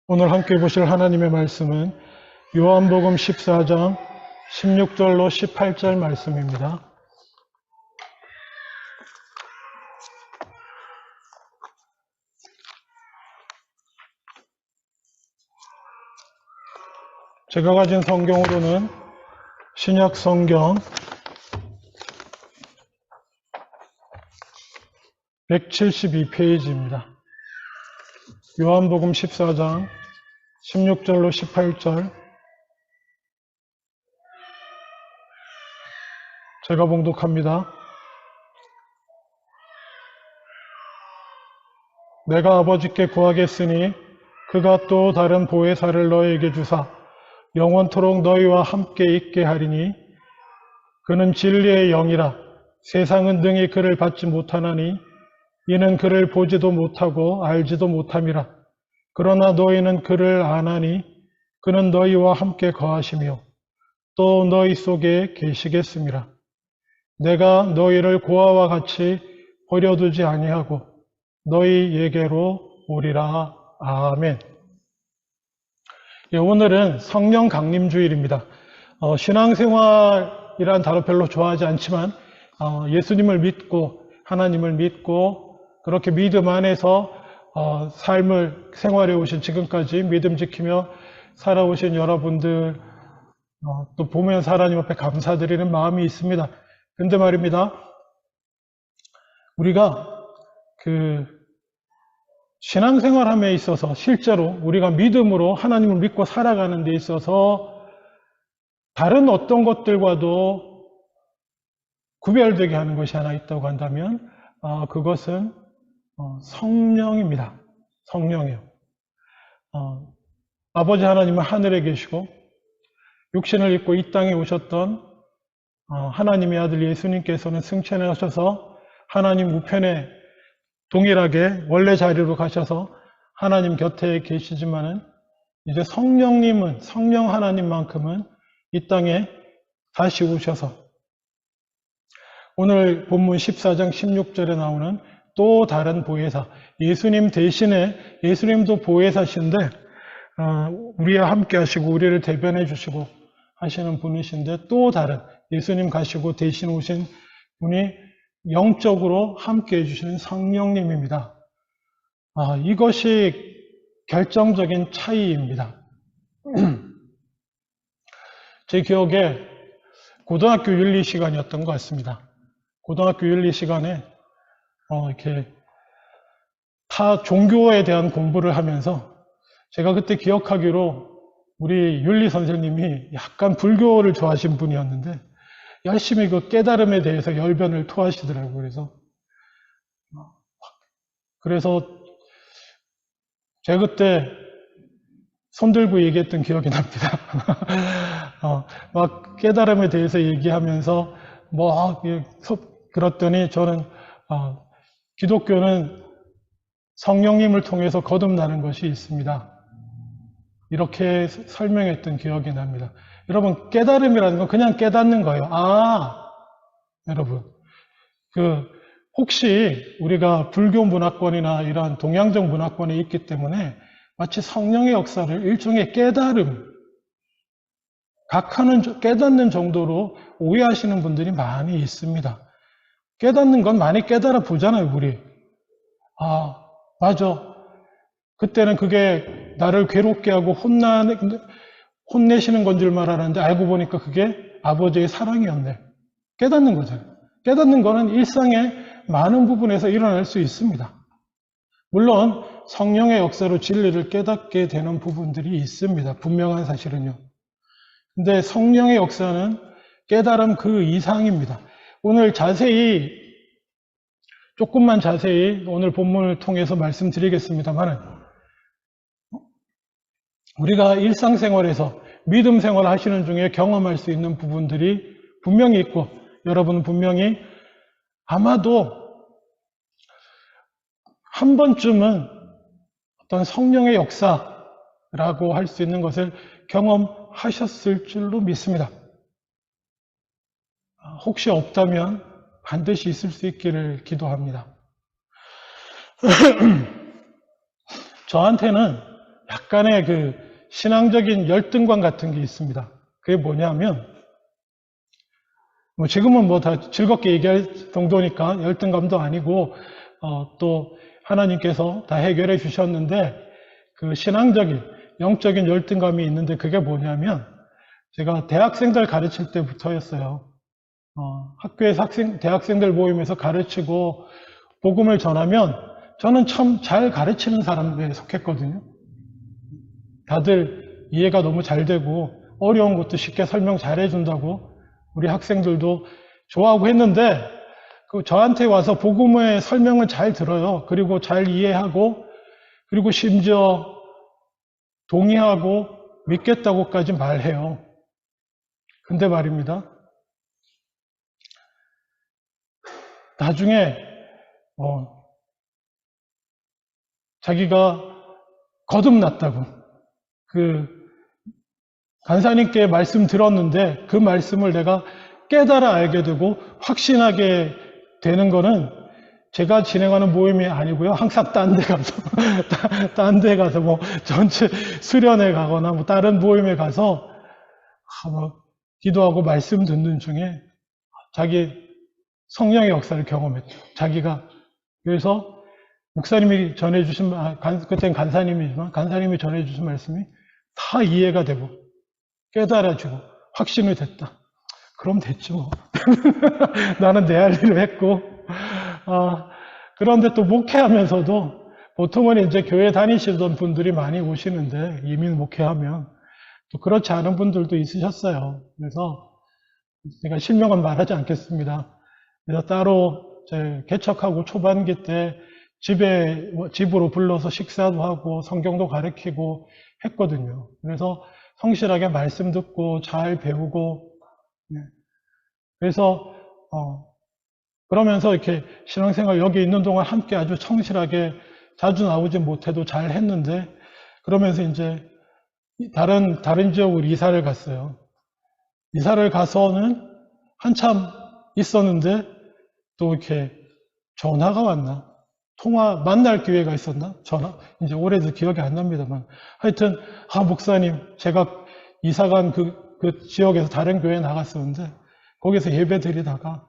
오늘 함께 보실 하나님의 말씀은 요한복음 14장 16절로 18절 말씀입니다. 제가 가진 성경으로는 신약 성경 172페이지입니다. 요한복음 14장 16절로 18절 제가 봉독합니다. 내가 아버지께 구하겠으니 그가 또 다른 보혜사를 너희에게 주사 영원토록 너희와 함께 있게 하리니 그는 진리의 영이라. 세상은 능히 그를 받지 못하나니 이는 그를 보지도 못하고 알지도 못함이라. 그러나 너희는 그를 아나니 그는 너희와 함께 거하시며 또 너희 속에 계시겠음이라. 내가 너희를 고아와 같이 버려두지 아니하고 너희에게로 오리라. 아멘. 오늘은 성령 강림 주일입니다. 신앙생활이란 단어 별로 좋아하지 않지만 예수님을 믿고 하나님을 믿고 그렇게 믿음 안에서 삶을 생활해 오신 지금까지 믿음 지키며 살아오신 여러분들 또 보면서 하나님 앞에 감사드리는 마음이 있습니다. 근데 말입니다. 우리가 신앙생활함에 있어서 실제로 우리가 믿음으로 하나님을 믿고 살아가는 데 있어서 다른 어떤 것들과도 구별되게 하는 것이 하나 있다고 한다면 그것은 성령입니다. 성령이요. 아버지 하나님은 하늘에 계시고 육신을 입고 이 땅에 오셨던 하나님의 아들 예수님께서는 승천해 가셔서 하나님 우편에 동일하게 원래 자리로 가셔서 하나님 곁에 계시지만은 이제 성령님은 성령 하나님만큼은 이 땅에 다시 오셔서 오늘 본문 14장 16절에 나오는 또 다른 보혜사, 예수님 대신에 예수님도 보혜사신데 우리와 함께 하시고 우리를 대변해 주시고 하시는 분이신데 또 다른 예수님 가시고 대신 오신 분이 영적으로 함께 해주시는 성령님입니다. 이것이 결정적인 차이입니다. 제 기억에 고등학교 윤리 시간이었던 것 같습니다. 고등학교 윤리 시간에 이렇게 타 종교에 대한 공부를 하면서 제가 그때 기억하기로 우리 윤리 선생님이 약간 불교를 좋아하신 분이었는데 열심히 그 깨달음에 대해서 열변을 토하시더라고요. 그래서 제가 그때 손들고 얘기했던 기억이 납니다. 막 깨달음에 대해서 얘기하면서 그랬더니 저는 기독교는 성령님을 통해서 거듭나는 것이 있습니다. 이렇게 설명했던 기억이 납니다. 여러분, 깨달음이라는 건 그냥 깨닫는 거예요. 여러분, 혹시 우리가 불교 문화권이나 이런 동양적 문화권에 있기 때문에 마치 성령의 역사를 일종의 깨달음, 깨닫는 정도로 오해하시는 분들이 많이 있습니다. 깨닫는 건 많이 깨달아 보잖아요, 우리. 맞아. 그때는 그게 나를 괴롭게 하고 혼내시는 건 줄만 알았는데 알고 보니까 그게 아버지의 사랑이었네. 깨닫는 거잖아요. 깨닫는 거는 일상의 많은 부분에서 일어날 수 있습니다. 물론 성령의 역사로 진리를 깨닫게 되는 부분들이 있습니다. 분명한 사실은요. 근데 성령의 역사는 깨달음 그 이상입니다. 오늘 조금만 자세히 오늘 본문을 통해서 말씀드리겠습니다만은 우리가 일상생활에서 믿음 생활 하시는 중에 경험할 수 있는 부분들이 분명히 있고 여러분은 분명히 아마도 한 번쯤은 어떤 성령의 역사라고 할 수 있는 것을 경험하셨을 줄로 믿습니다. 혹시 없다면 반드시 있을 수 있기를 기도합니다. 저한테는 약간의 그 신앙적인 열등감 같은 게 있습니다. 그게 뭐냐면, 뭐 지금은 뭐 다 즐겁게 얘기할 정도니까 열등감도 아니고, 또 하나님께서 다 해결해 주셨는데, 그 신앙적인, 영적인 열등감이 있는데 그게 뭐냐면, 제가 대학생들 가르칠 때부터였어요. 학교에서 대학생들 모임에서 가르치고 복음을 전하면 저는 참 잘 가르치는 사람에 속했거든요. 다들 이해가 너무 잘 되고 어려운 것도 쉽게 설명 잘 해준다고 우리 학생들도 좋아하고 했는데 저한테 와서 복음의 설명을 잘 들어요. 그리고 잘 이해하고 그리고 심지어 동의하고 믿겠다고까지 말해요. 근데 말입니다. 나중에 자기가 거듭났다고 그 간사님께 말씀 들었는데 그 말씀을 내가 깨달아 알게 되고 확신하게 되는 거는 제가 진행하는 모임이 아니고요. 항상 딴 데 가서 딴 데 가서 뭐 전체 수련회 가거나 뭐 다른 모임에 가서 뭐 기도하고 말씀 듣는 중에 자기 성령의 역사를 경험했죠. 자기가 그래서 목사님이 전해주신 그땐 간사님이지만 간사님이 전해주신 말씀이 다 이해가 되고 깨달아지고 확신이 됐다. 그럼 됐지 뭐. 나는 내 할 일을 했고 그런데 또 목회하면서도 보통은 이제 교회 다니시던 분들이 많이 오시는데 이민 목회하면 또 그렇지 않은 분들도 있으셨어요. 그래서 제가 실명은 말하지 않겠습니다. 그래서 따로 개척하고 초반기 때 집으로 불러서 식사도 하고 성경도 가르치고 했거든요. 그래서 성실하게 말씀 듣고 잘 배우고 그래서 그러면서 이렇게 신앙생활 여기 있는 동안 함께 아주 성실하게 자주 나오지 못해도 잘 했는데 그러면서 이제 다른 지역으로 이사를 갔어요. 이사를 가서는 한참 있었는데 또 이렇게 전화가 왔나? 만날 기회가 있었나? 전화? 이제 올해도 기억이 안 납니다만. 하여튼, 목사님, 제가 이사간 그 지역에서 다른 교회에 나갔었는데, 거기서 예배 드리다가,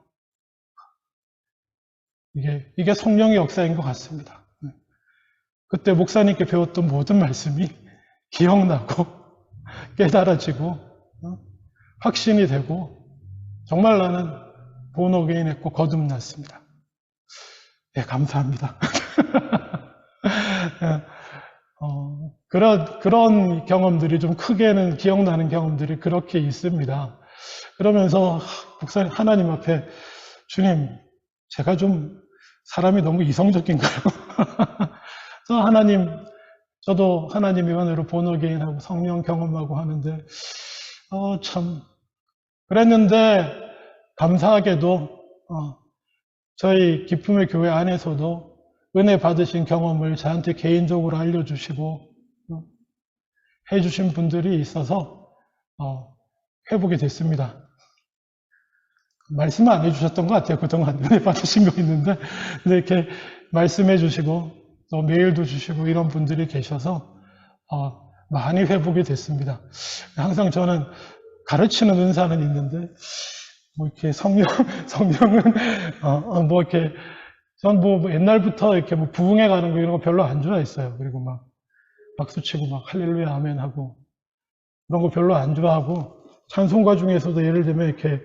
이게 성령의 역사인 것 같습니다. 그때 목사님께 배웠던 모든 말씀이 기억나고, 깨달아지고, 확신이 되고, 정말 나는 본어게인 했고 거듭났습니다. 네, 감사합니다. 그런 경험들이 좀 크게는 기억나는 경험들이 그렇게 있습니다. 그러면서 목사님 하나님 앞에 주님, 제가 좀 사람이 너무 이성적인가요? 그래서 저도 하나님의 은혜로 본어게인하고 성령 경험하고 하는데 참 그랬는데 감사하게도 저희 기쁨의 교회 안에서도 은혜 받으신 경험을 저한테 개인적으로 알려주시고 해주신 분들이 있어서 회복이 됐습니다. 말씀은 안 해주셨던 것 같아요. 그동안 은혜 받으신 거 있는데 근데 이렇게 말씀해 주시고 또 메일도 주시고 이런 분들이 계셔서 많이 회복이 됐습니다. 항상 저는 가르치는 은사는 있는데 뭐 이렇게 성령은 뭐 이렇게 전 뭐 옛날부터 이렇게 뭐 부흥회 가는 거 이런 거 별로 안 좋아했어요. 그리고 막 박수 치고 막 할렐루야 아멘 하고 그런 거 별로 안 좋아하고 찬송가 중에서도 예를 들면 이렇게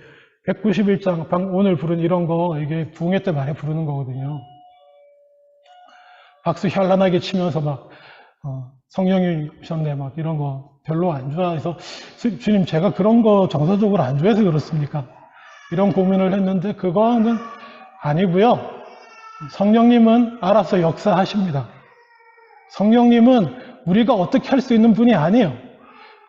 191장 오늘 부른 이런 거 이게 부흥회 때 많이 부르는 거거든요. 박수 현란하게 치면서 막 성령이 오셨네 막 이런 거 별로 안 좋아해서 주님 제가 그런 거 정서적으로 안 좋아해서 그렇습니까? 이런 고민을 했는데 그거는 아니고요. 성령님은 알아서 역사하십니다. 성령님은 우리가 어떻게 할 수 있는 분이 아니에요.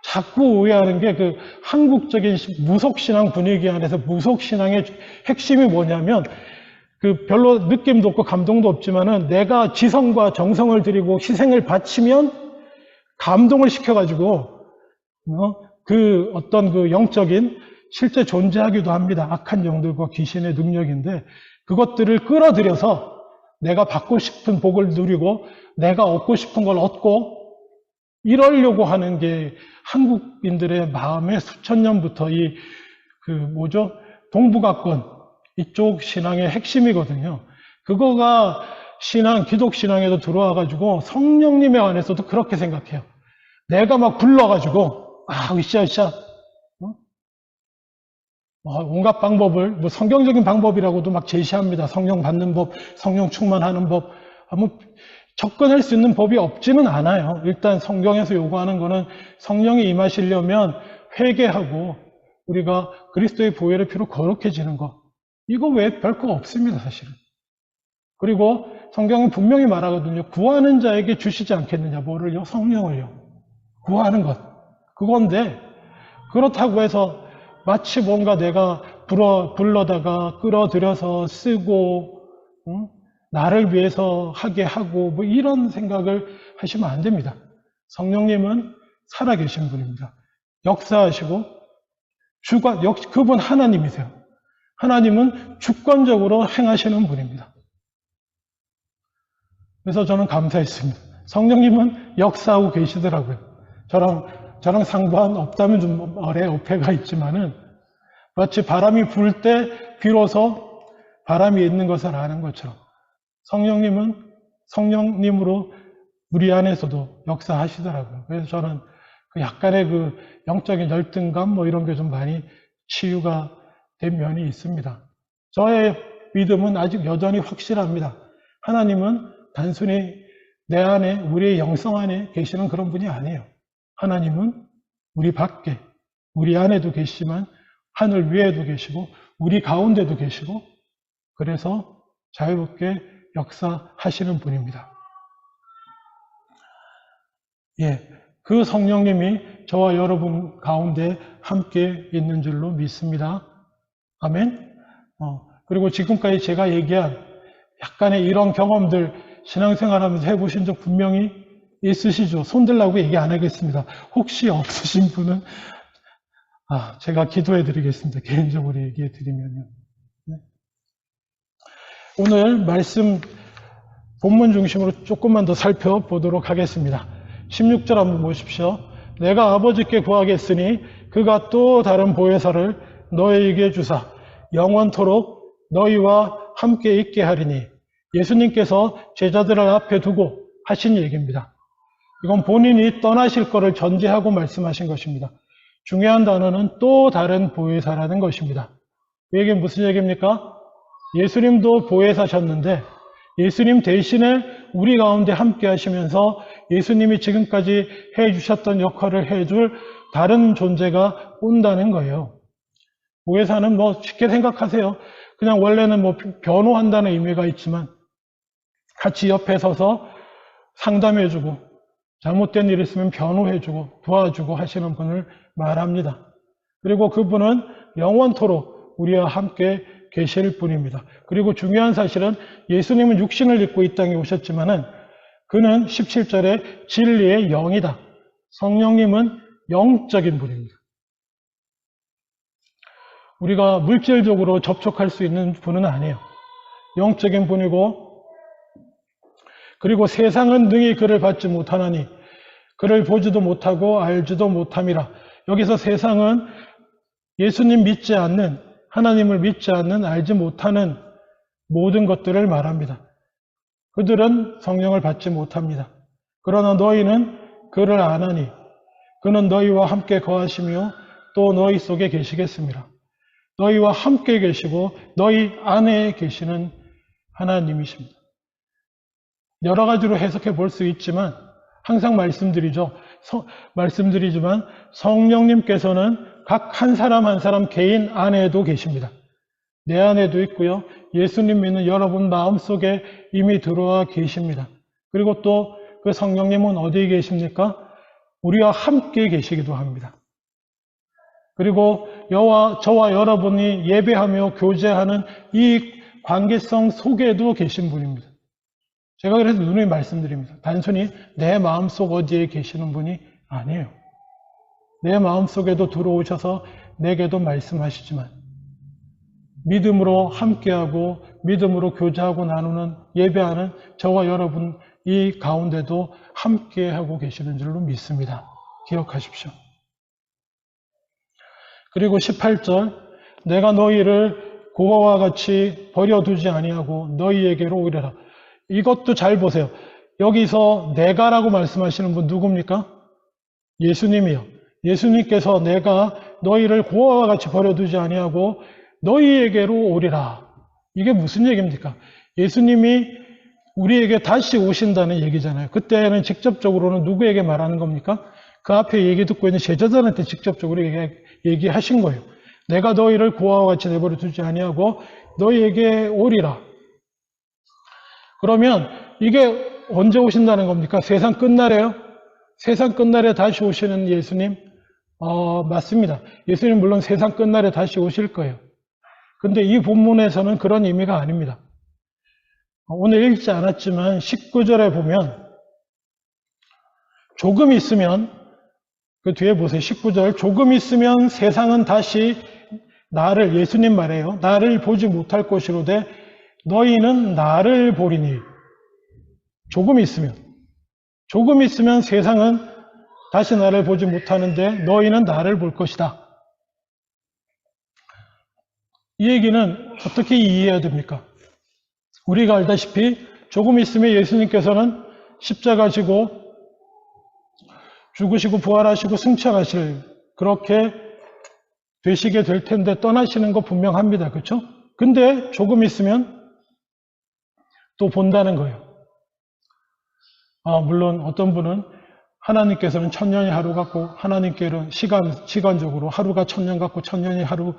자꾸 오해하는 게 그 한국적인 무속신앙 분위기 안에서 무속신앙의 핵심이 뭐냐면 그 별로 느낌도 없고 감동도 없지만은 내가 지성과 정성을 들이고 희생을 바치면 감동을 시켜가지고 그 어떤 그 영적인 실제 존재하기도 합니다. 악한 영들과 귀신의 능력인데 그것들을 끌어들여서 내가 받고 싶은 복을 누리고 내가 얻고 싶은 걸 얻고 이러려고 하는 게 한국인들의 마음에 수천 년부터 동북아권 이쪽 신앙의 핵심이거든요. 그거가 기독 신앙에도 들어와가지고 성령님에 관해서도 그렇게 생각해요. 내가 막 불러가지고, 으쌰으쌰. 온갖 방법을, 성경적인 방법이라고도 막 제시합니다. 성령 받는 법, 성령 충만하는 법. 접근할 수 있는 법이 없지는 않아요. 일단 성경에서 요구하는 거는 성령이 임하시려면 회개하고 우리가 그리스도의 보혈의 피로 거룩해지는 것. 이거 외에 별거 없습니다, 사실은. 그리고 성경은 분명히 말하거든요. 구하는 자에게 주시지 않겠느냐. 뭐를요? 성령을요. 구하는 것. 그건데 그렇다고 해서 마치 뭔가 내가 불러다가 끌어들여서 쓰고 나를 위해서 하게 하고 이런 생각을 하시면 안 됩니다. 성령님은 살아계신 분입니다. 역사하시고 그분 하나님이세요. 하나님은 주권적으로 행하시는 분입니다. 그래서 저는 감사했습니다. 성령님은 역사하고 계시더라고요. 저랑 상관없다면 좀 어폐가 있지만은 마치 바람이 불 때 비로소 바람이 있는 것을 아는 것처럼 성령님은 성령님으로 우리 안에서도 역사하시더라고요. 그래서 저는 약간의 영적인 열등감 이런 게 좀 많이 치유가 된 면이 있습니다. 저의 믿음은 아직 여전히 확실합니다. 하나님은 단순히 내 안에, 우리의 영성 안에 계시는 그런 분이 아니에요. 하나님은 우리 밖에, 우리 안에도 계시지만 하늘 위에도 계시고 우리 가운데도 계시고 그래서 자유롭게 역사하시는 분입니다. 그 성령님이 저와 여러분 가운데 함께 있는 줄로 믿습니다. 아멘. 그리고 지금까지 제가 얘기한 약간의 이런 경험들 신앙생활하면서 해보신 적 분명히 있으시죠? 손들라고 얘기 안 하겠습니다. 혹시 없으신 분은 제가 기도해 드리겠습니다. 개인적으로 얘기해 드리면요. 네. 오늘 말씀 본문 중심으로 조금만 더 살펴보도록 하겠습니다. 16절 한번 보십시오. 내가 아버지께 구하겠으니 그가 또 다른 보혜사를 너희에게 주사 영원토록 너희와 함께 있게 하리니 예수님께서 제자들을 앞에 두고 하신 얘기입니다. 이건 본인이 떠나실 것을 전제하고 말씀하신 것입니다. 중요한 단어는 또 다른 보혜사라는 것입니다. 이게 무슨 얘기입니까? 예수님도 보혜사셨는데 예수님 대신에 우리 가운데 함께 하시면서 예수님이 지금까지 해주셨던 역할을 해줄 다른 존재가 온다는 거예요. 보혜사는 쉽게 생각하세요. 그냥 원래는 변호한다는 의미가 있지만 같이 옆에 서서 상담해주고 잘못된 일 있으면 변호해주고 도와주고 하시는 분을 말합니다. 그리고 그분은 영원토록 우리와 함께 계실 분입니다. 그리고 중요한 사실은 예수님은 육신을 입고 이 땅에 오셨지만은 그는 17절에 진리의 영이다. 성령님은 영적인 분입니다. 우리가 물질적으로 접촉할 수 있는 분은 아니에요. 영적인 분이고 그리고 세상은 능히 그를 받지 못하나니 그를 보지도 못하고 알지도 못함이라. 여기서 세상은 예수님 믿지 않는, 하나님을 믿지 않는, 알지 못하는 모든 것들을 말합니다. 그들은 성령을 받지 못합니다. 그러나 너희는 그를 아나니 그는 너희와 함께 거하시며 또 너희 속에 계시겠습니다. 너희와 함께 계시고 너희 안에 계시는 하나님이십니다. 여러 가지로 해석해 볼 수 있지만 항상 말씀드리지만 성령님께서는 각 한 사람 한 사람 개인 안에도 계십니다. 내 안에도 있고요. 예수님 믿는 여러분 마음속에 이미 들어와 계십니다. 그리고 또 그 성령님은 어디에 계십니까? 우리와 함께 계시기도 합니다. 그리고 저와 여러분이 예배하며 교제하는 이 관계성 속에도 계신 분입니다. 제가 그래서 누누이 말씀드립니다. 단순히 내 마음속 어디에 계시는 분이 아니에요. 내 마음속에도 들어오셔서 내게도 말씀하시지만 믿음으로 함께하고 믿음으로 교제하고 나누는 예배하는 저와 여러분 이 가운데도 함께 하고 계시는 줄로 믿습니다. 기억하십시오. 그리고 18절, 내가 너희를 고아와 같이 버려두지 아니하고 너희에게로 오리라. 이것도 잘 보세요. 여기서 내가라고 말씀하시는 분 누굽니까? 예수님이요. 예수님께서 내가 너희를 고아와 같이 버려두지 아니하고 너희에게로 오리라. 이게 무슨 얘기입니까? 예수님이 우리에게 다시 오신다는 얘기잖아요. 그때는 직접적으로는 누구에게 말하는 겁니까? 그 앞에 얘기 듣고 있는 제자들한테 직접적으로 얘기하신 거예요. 내가 너희를 고아와 같이 내버려 두지 아니하고 너희에게 오리라. 그러면 이게 언제 오신다는 겁니까? 세상 끝날에요? 세상 끝날에 다시 오시는 예수님? 맞습니다. 예수님 물론 세상 끝날에 다시 오실 거예요. 근데 이 본문에서는 그런 의미가 아닙니다. 오늘 읽지 않았지만 19절에 보면 조금 있으면, 그 뒤에 보세요. 19절, 조금 있으면 세상은 다시 나를, 예수님 말이에요. 나를 보지 못할 것이로되 너희는 나를 보리니. 조금 있으면 세상은 다시 나를 보지 못하는데 너희는 나를 볼 것이다. 이 얘기는 어떻게 이해해야 됩니까? 우리가 알다시피 조금 있으면 예수님께서는 십자가 지고 죽으시고 부활하시고 승천하실, 그렇게 되시게 될 텐데 떠나시는 거 분명합니다. 그렇죠? 근데 조금 있으면 또 본다는 거예요. 물론 어떤 분은 하나님께서는 천년이 하루 같고 하나님께는 시간적으로 하루가 천년 같고 천년이 하루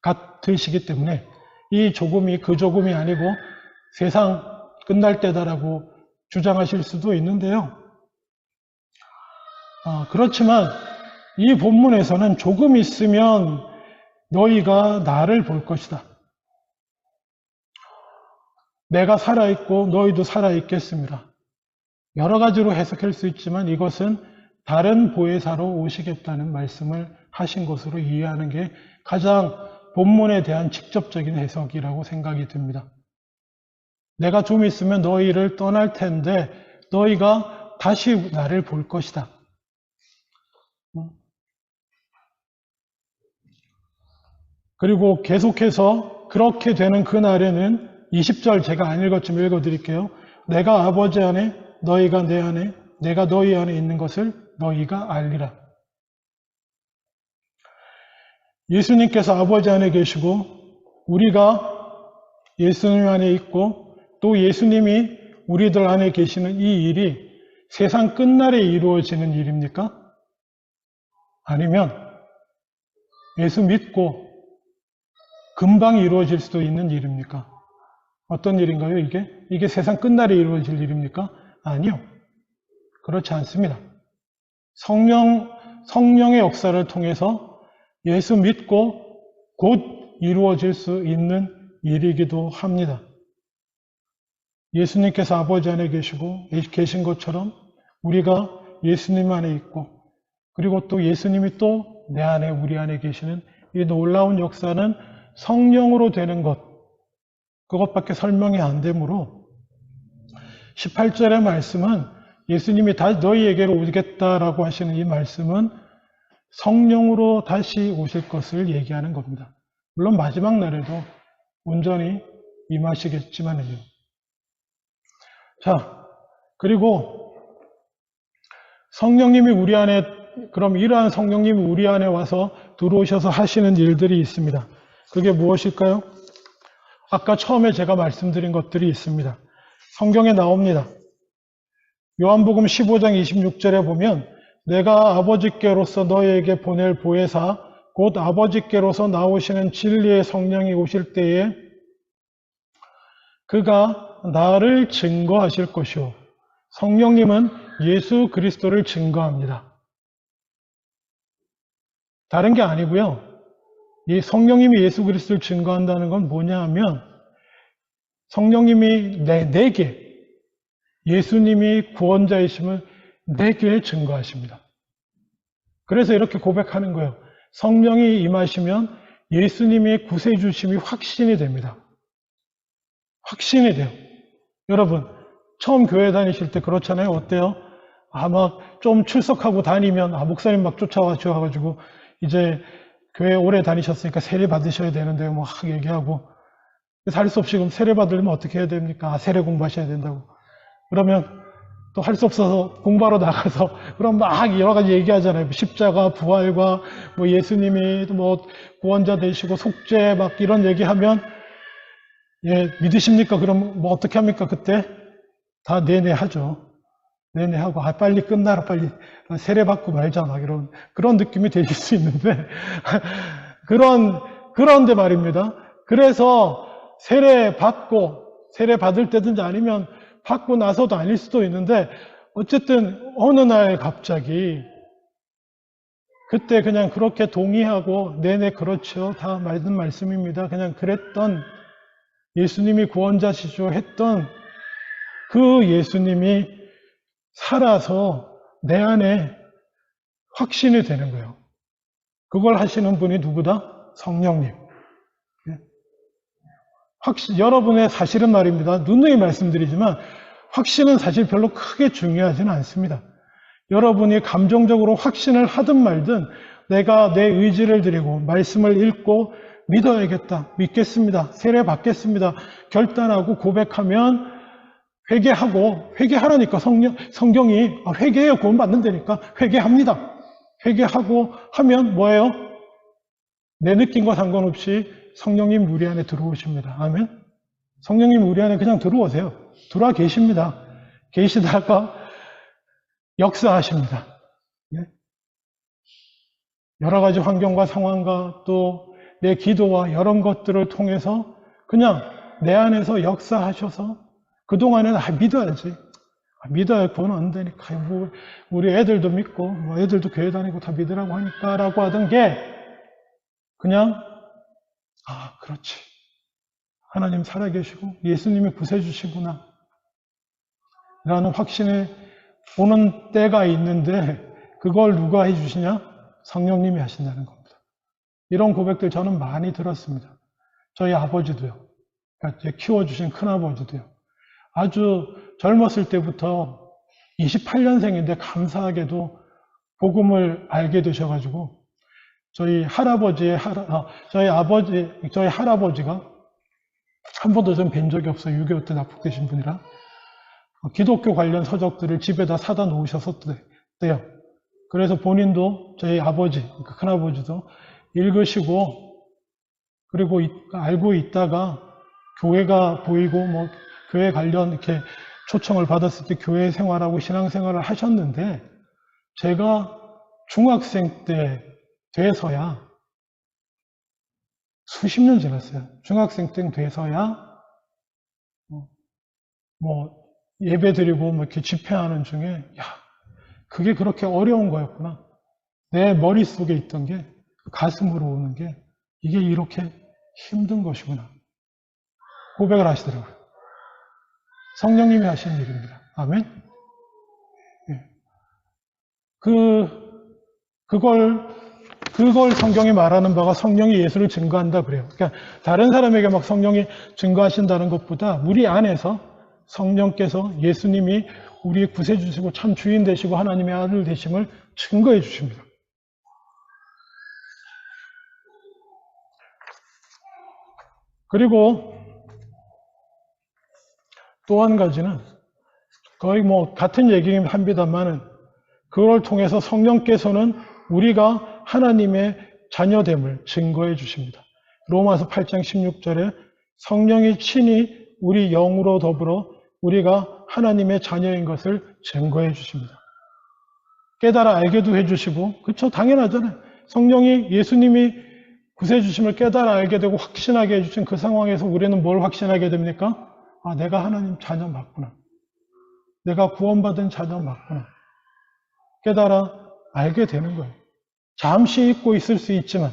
같으시기 때문에 이 조금이 그 조금이 아니고 세상 끝날 때다라고 주장하실 수도 있는데요. 그렇지만 이 본문에서는 조금 있으면 너희가 나를 볼 것이다. 내가 살아있고 너희도 살아있겠습니다. 여러 가지로 해석할 수 있지만 이것은 다른 보혜사로 오시겠다는 말씀을 하신 것으로 이해하는 게 가장 본문에 대한 직접적인 해석이라고 생각이 듭니다. 내가 좀 있으면 너희를 떠날 텐데 너희가 다시 나를 볼 것이다. 그리고 계속해서 그렇게 되는 그날에는 20절 제가 안 읽었지만 읽어드릴게요. 내가 아버지 안에 너희가 내 안에 내가 너희 안에 있는 것을 너희가 알리라. 예수님께서 아버지 안에 계시고 우리가 예수님 안에 있고 또 예수님이 우리들 안에 계시는 이 일이 세상 끝날에 이루어지는 일입니까? 아니면 예수 믿고 금방 이루어질 수도 있는 일입니까? 어떤 일인가요, 이게? 이게 세상 끝날에 이루어질 일입니까? 아니요. 그렇지 않습니다. 성령의 역사를 통해서 예수 믿고 곧 이루어질 수 있는 일이기도 합니다. 예수님께서 아버지 안에 계신 것처럼 우리가 예수님 안에 있고 그리고 또 예수님이 또 내 안에 우리 안에 계시는 이 놀라운 역사는 성령으로 되는 것, 그것밖에 설명이 안 되므로 18절의 말씀은 예수님이 다시 너희에게로 오겠다라고 하시는 이 말씀은 성령으로 다시 오실 것을 얘기하는 겁니다. 물론 마지막 날에도 온전히 임하시겠지만요. 자, 그리고 성령님이 우리 안에, 그럼 이러한 성령님이 우리 안에 와서 들어오셔서 하시는 일들이 있습니다. 그게 무엇일까요? 아까 처음에 제가 말씀드린 것들이 있습니다. 성경에 나옵니다. 요한복음 15장 26절에 보면 내가 아버지께로서 너희에게 보낼 보혜사 곧 아버지께로서 나오시는 진리의 성령이 오실 때에 그가 나를 증거하실 것이요. 성령님은 예수 그리스도를 증거합니다. 다른 게 아니고요. 이 성령님이 예수 그리스도를 증거한다는 건 뭐냐 하면 성령님이 내게 예수님이 구원자이심을 내게 증거하십니다. 그래서 이렇게 고백하는 거예요. 성령이 임하시면 예수님의 구세주심이 확신이 됩니다. 확신이 돼요. 여러분, 처음 교회 다니실 때 그렇잖아요. 어때요? 막 좀 출석하고 다니면, 목사님 막 쫓아와가지고, 이제 교회 오래 다니셨으니까 세례 받으셔야 되는데, 막 얘기하고, 할 수 없이 그럼 세례 받으려면 어떻게 해야 됩니까? 세례 공부하셔야 된다고. 그러면 또 할 수 없어서 공부하러 나가서, 그럼 막 여러 가지 얘기하잖아요. 십자가, 부활과, 뭐 예수님이 뭐 구원자 되시고, 속죄 막 이런 얘기하면, 예, 믿으십니까? 그럼 뭐 어떻게 합니까? 그때? 다 네네 하죠. 네네 하고, 빨리 끝나라, 빨리. 세례 받고 말자, 막 그런 느낌이 되실 수 있는데, 그런데 말입니다. 그래서 세례 받을 때든지 아니면 받고 나서도 아닐 수도 있는데, 어쨌든 어느 날 갑자기, 그때 그냥 그렇게 동의하고, 네네, 그렇죠. 다 맞는 말씀입니다. 그냥 그랬던 예수님이 구원자시죠 했던 그 예수님이 살아서 내 안에 확신이 되는 거예요. 그걸 하시는 분이 누구다? 성령님. 여러분의 사실은 말입니다. 누누이 말씀드리지만 확신은 사실 별로 크게 중요하지는 않습니다. 여러분이 감정적으로 확신을 하든 말든 내가 내 의지를 드리고 말씀을 읽고 믿어야겠다, 믿겠습니다, 세례 받겠습니다, 결단하고 고백하면 회개하라니까 성경이 회개해요, 구원 받는다니까 회개합니다. 회개하고 하면 뭐예요? 내 느낌과 상관없이 성령님 우리 안에 들어오십니다. 아멘. 성령님 우리 안에 그냥 들어오세요. 들어와 계십니다. 계시다가 역사하십니다. 여러 가지 환경과 상황과 또 내 기도와 이런 것들을 통해서 그냥 내 안에서 역사하셔서 그동안에는 믿어야지. 믿어야 구원 안 되니까. 우리 애들도 믿고, 애들도 교회 다니고 다 믿으라고 하니까 라고 하던 게 그냥 그렇지. 하나님 살아계시고 예수님이 구세주시구나. 라는 확신이 오는 때가 있는데 그걸 누가 해주시냐? 성령님이 하신다는 겁니다. 이런 고백들 저는 많이 들었습니다. 저희 아버지도요. 그러니까 키워주신 큰아버지도요. 아주 젊었을 때부터 28년생인데 감사하게도 복음을 알게 되셔가지고 저희 할아버지가 한 번도 좀 뵌 적이 없어요. 6.25 때 납북되신 분이라. 기독교 관련 서적들을 집에다 사다 놓으셨었대요. 그래서 본인도 저희 아버지, 큰아버지도 읽으시고 그리고 알고 있다가 교회가 보이고 교회 관련 이렇게 초청을 받았을 때 교회 생활하고 신앙생활을 하셨는데 제가 중학생 때 돼서야 수십 년 지났어요. 중학생 때 돼서야 예배 드리고 이렇게 집회하는 중에 그게 그렇게 어려운 거였구나. 내 머릿속에 있던 게 가슴으로 오는 게 이게 이렇게 힘든 것이구나. 고백을 하시더라고요. 성령님이 하신 일입니다. 아멘. 그걸 성경이 말하는 바가 성령이 예수를 증거한다 그래요. 그러니까 다른 사람에게 막 성령이 증거하신다는 것보다 우리 안에서 성령께서 예수님이 우리의 구세주시고 참 주인 되시고 하나님의 아들 되심을 증거해 주십니다. 그리고 또 한 가지는 거의 같은 얘기긴 합니다만은 그걸 통해서 성령께서는 우리가 하나님의 자녀됨을 증거해 주십니다. 로마서 8장 16절에 성령이 친히 우리 영으로 더불어 우리가 하나님의 자녀인 것을 증거해 주십니다. 깨달아 알게도 해주시고, 그쵸? 당연하잖아요. 성령이 예수님이 구세주심을 깨달아 알게 되고 확신하게 해주신 그 상황에서 우리는 뭘 확신하게 됩니까? 내가 하나님 자녀 맞구나. 내가 구원받은 자녀 맞구나. 깨달아 알게 되는 거예요. 잠시 잊고 있을 수 있지만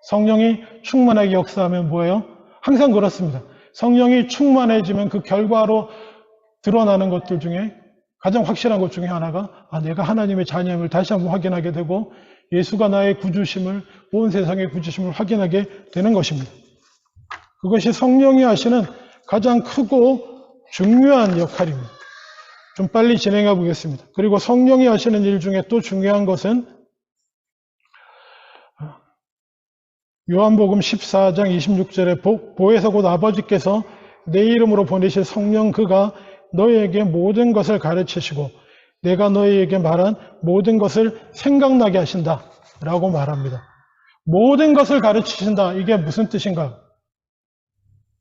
성령이 충만하게 역사하면 뭐예요? 항상 그렇습니다. 성령이 충만해지면 그 결과로 드러나는 것들 중에 가장 확실한 것 중에 하나가 내가 하나님의 자녀임을 다시 한번 확인하게 되고 예수가 나의 구주심을, 온 세상의 구주심을 확인하게 되는 것입니다. 그것이 성령이 하시는 가장 크고 중요한 역할입니다. 좀 빨리 진행해 보겠습니다. 그리고 성령이 하시는 일 중에 또 중요한 것은 요한복음 14장 26절에 보혜사 곧 아버지께서 내 이름으로 보내실 성령 그가 너희에게 모든 것을 가르치시고 내가 너희에게 말한 모든 것을 생각나게 하신다 라고 말합니다. 모든 것을 가르치신다. 이게 무슨 뜻인가요?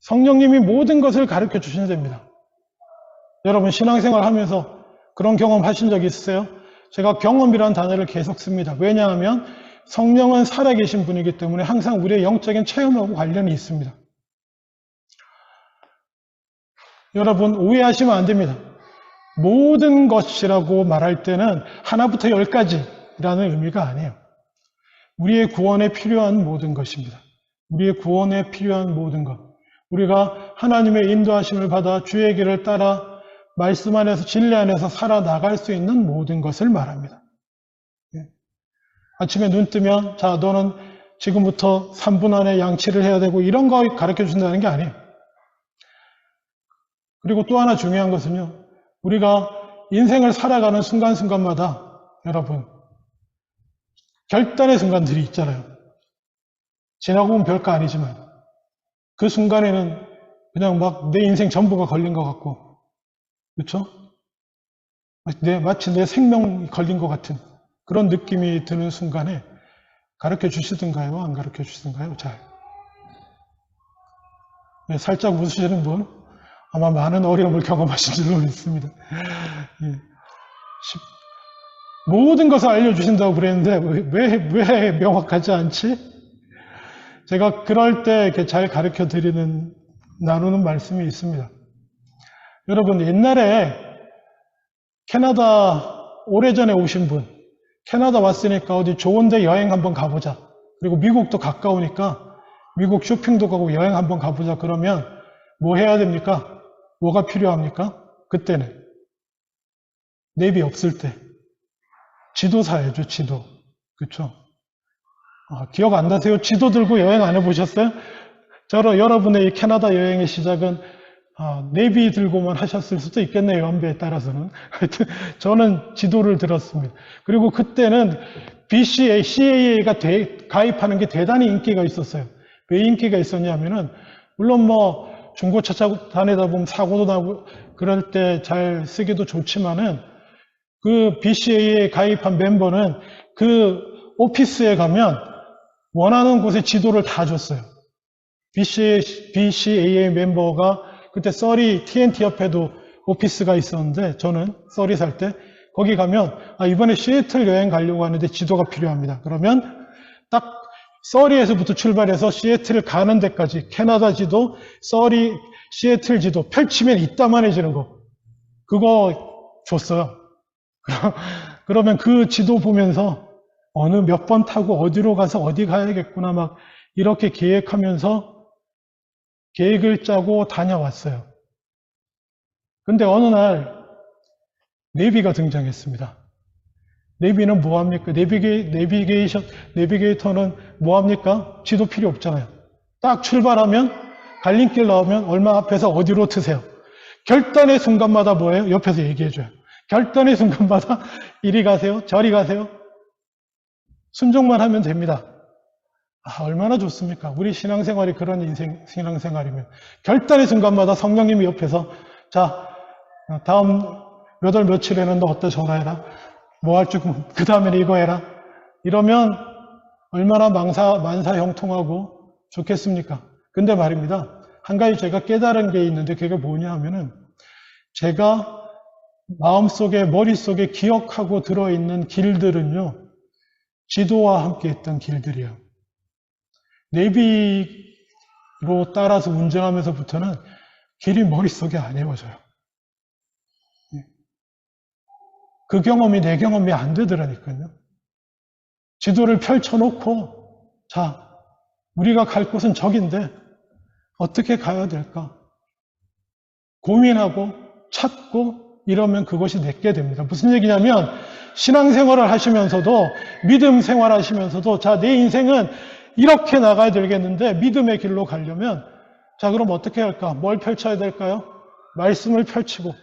성령님이 모든 것을 가르쳐 주신답니다. 여러분 신앙생활 하면서 그런 경험 하신 적 있으세요? 제가 경험이라는 단어를 계속 씁니다. 왜냐하면 성령은 살아계신 분이기 때문에 항상 우리의 영적인 체험하고 관련이 있습니다. 여러분 오해하시면 안 됩니다. 모든 것이라고 말할 때는 하나부터 10가지라는 의미가 아니에요. 우리의 구원에 필요한 모든 것입니다. 우리의 구원에 필요한 모든 것. 우리가 하나님의 인도하심을 받아 주의 길을 따라 말씀 안에서 진리 안에서 살아나갈 수 있는 모든 것을 말합니다. 아침에 눈 뜨면 자 너는 지금부터 3분 안에 양치를 해야 되고 이런 거 가르쳐 준다는 게 아니에요. 그리고 또 하나 중요한 것은요. 우리가 인생을 살아가는 순간순간마다 여러분 결단의 순간들이 있잖아요. 지나고 보면 별거 아니지만 그 순간에는 그냥 막 내 인생 전부가 걸린 것 같고 그렇죠? 마치 내 생명이 걸린 것 같은 그런 느낌이 드는 순간에 가르쳐 주시던가요? 안 가르쳐 주시던가요? 잘. 네, 살짝 웃으시는 분 아마 많은 어려움을 경험하신 줄로 믿습니다. 예. 모든 것을 알려주신다고 그랬는데 왜 명확하지 않지? 제가 그럴 때 이렇게 잘 가르쳐 드리는 나누는 말씀이 있습니다. 여러분 옛날에 캐나다 오래전에 오신 분 캐나다 왔으니까 어디 좋은 데 여행 한번 가보자. 그리고 미국도 가까우니까 미국 쇼핑도 가고 여행 한번 가보자. 그러면 뭐 해야 됩니까? 뭐가 필요합니까? 그때는 내비 없을 때 지도 사야죠. 지도. 그렇죠? 기억 안 나세요? 지도 들고 여행 안 해보셨어요? 여러분의 이 캐나다 여행의 시작은 내비 들고만 하셨을 수도 있겠네요. 연배에 따라서는. 하여튼 저는 지도를 들었습니다. 그리고 그때는 CAA가 가입하는 게 대단히 인기가 있었어요. 왜 인기가 있었냐면은 물론 뭐 중고차 다니다 보면 사고도 나고 그럴 때 잘 쓰기도 좋지만은 그 BCAA에 가입한 멤버는 그 오피스에 가면 원하는 곳에 지도를 다 줬어요. BCAA 멤버가 그때 써리 TNT 옆에도 오피스가 있었는데 저는 써리 살 때 거기 가면 이번에 시애틀 여행 가려고 하는데 지도가 필요합니다. 그러면 딱 써리에서부터 출발해서 시애틀 가는 데까지 캐나다 지도, 써리, 시애틀 지도 펼치면 이따만해지는 거 그거 줬어요. 그러면 그 지도 보면서 어느 몇 번 타고 어디로 가서 어디 가야겠구나 막 이렇게 계획하면서 계획을 짜고 다녀왔어요. 근데 어느 날 내비가 등장했습니다. 내비는 뭐합니까? 내비게이터는 뭐합니까? 지도 필요 없잖아요. 딱 출발하면 갈림길 나오면 얼마 앞에서 어디로 트세요. 결단의 순간마다 뭐예요? 옆에서 얘기해줘요. 결단의 순간마다 이리 가세요? 저리 가세요? 순종만 하면 됩니다. 얼마나 좋습니까? 우리 신앙생활이 그런 신앙생활이면 결단의 순간마다 성령님이 옆에서 자 다음 몇 월 며칠에는 너 어때 전화해라. 뭐 할 줄 그 다음에는 이거 해라. 이러면 얼마나 만사형통하고 좋겠습니까? 근데 말입니다. 한 가지 제가 깨달은 게 있는데 그게 뭐냐 하면은 제가 마음속에 머릿속에 기억하고 들어있는 길들은요. 지도와 함께 했던 길들이에요. 내비로 따라서 운전하면서부터는 길이 머릿속에 안 외워져요. 그 경험이 내 경험이 안 되더라니까요. 지도를 펼쳐놓고 자, 우리가 갈 곳은 저긴데 어떻게 가야 될까? 고민하고 찾고 이러면 그것이 내게 됩니다. 무슨 얘기냐면 신앙생활을 하시면서도 믿음 생활하시면서도 자, 내 인생은 이렇게 나가야 되겠는데 믿음의 길로 가려면 자, 그럼 어떻게 할까? 뭘 펼쳐야 될까요? 말씀을 펼치고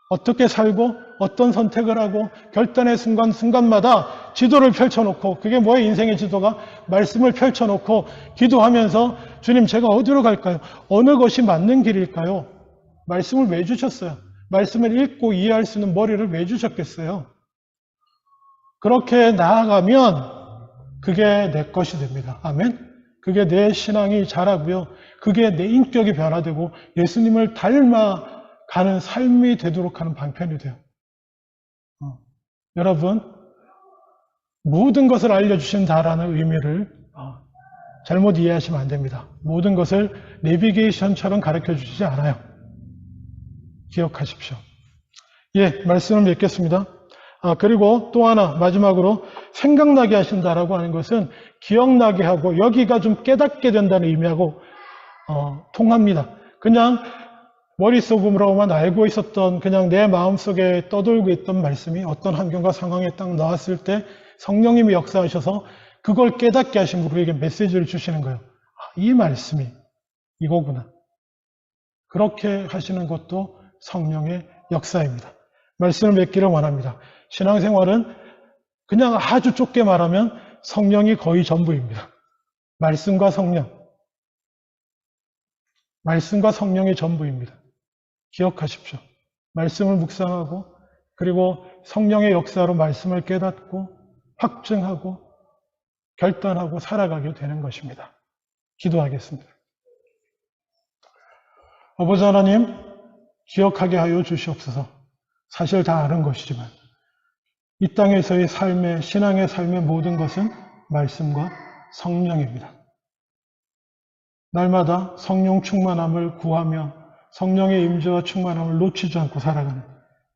어떻게 살고 어떤 선택을 하고 결단의 순간순간마다 지도를 펼쳐놓고, 그게 뭐예요? 인생의 지도가 말씀을 펼쳐놓고 기도하면서 주님, 제가 어디로 갈까요? 어느 것이 맞는 길일까요? 말씀을 왜 주셨어요? 말씀을 읽고 이해할 수 있는 머리를 왜 주셨겠어요? 그렇게 나아가면 그게 내 것이 됩니다. 아멘? 그게 내 신앙이 자라고요. 그게 내 인격이 변화되고 예수님을 닮아가는 삶이 되도록 하는 방편이 돼요. 여러분, 모든 것을 알려주신다라는 의미를 잘못 이해하시면 안 됩니다. 모든 것을 내비게이션처럼 가르쳐 주시지 않아요. 기억하십시오. 예, 말씀을 맺겠습니다. 그리고 또 하나 마지막으로 생각나게 하신다라고 하는 것은 기억나게 하고 여기가 좀 깨닫게 된다는 의미하고 통합니다. 그냥 머릿속으로만 알고 있었던, 그냥 내 마음속에 떠돌고 있던 말씀이 어떤 환경과 상황에 딱 나왔을 때 성령님이 역사하셔서 그걸 깨닫게 하신 우리에게 메시지를 주시는 거예요. 이 말씀이 이거구나. 그렇게 하시는 것도 성령의 역사입니다. 말씀을 맺기를 원합니다. 신앙생활은 그냥 아주 좁게 말하면 성령이 거의 전부입니다. 말씀과 성령. 말씀과 성령의 전부입니다. 기억하십시오. 말씀을 묵상하고 그리고 성령의 역사로 말씀을 깨닫고 확증하고 결단하고 살아가게 되는 것입니다. 기도하겠습니다. 아버지 하나님, 기억하게 하여 주시옵소서. 사실 다 아는 것이지만 이 땅에서의 삶의, 신앙의 삶의 모든 것은 말씀과 성령입니다. 날마다 성령 충만함을 구하며 성령의 임재와 충만함을 놓치지 않고 살아가는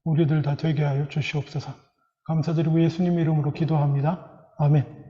우리들 다 되게 하여 주시옵소서. 감사드리고 예수님 이름으로 기도합니다. 아멘.